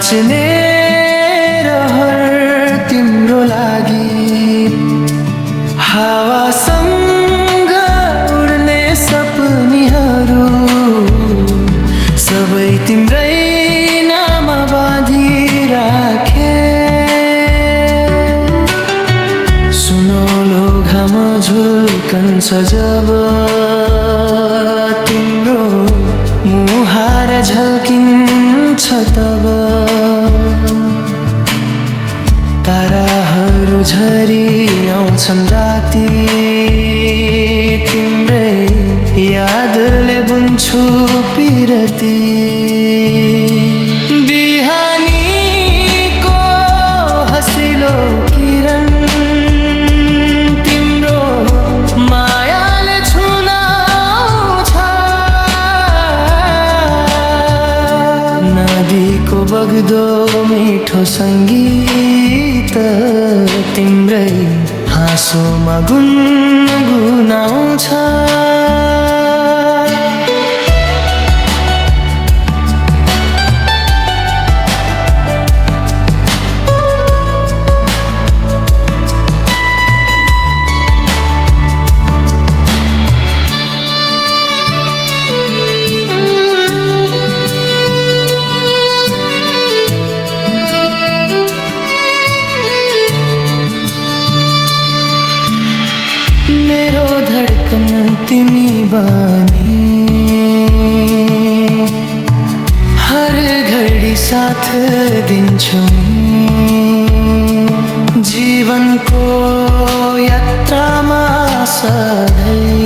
नाच्ने रहर तिम्रो लागि हावासँग उड्ने सपनीहरू सबै तिम्रै नाम बाँधिराखे सुनौलो घाम झुल्कन्छ जब तिम्रो मुहार झल्किन्छ तब ताराहरू झरी आउँछन् राति तिम्रै यादले बुन्छु पिरती बिहानीको हँसिलो किरण तिम्रो मायाले छुन आउँछ नदीको बग्दो मिठो सङ्गीत तिम्रै हाँसोमा गुनगुनाउँछ मेरो धडकन तिमी बानी हर घडी साथ दिन्छौ जीवनको यात्रामा सधैँ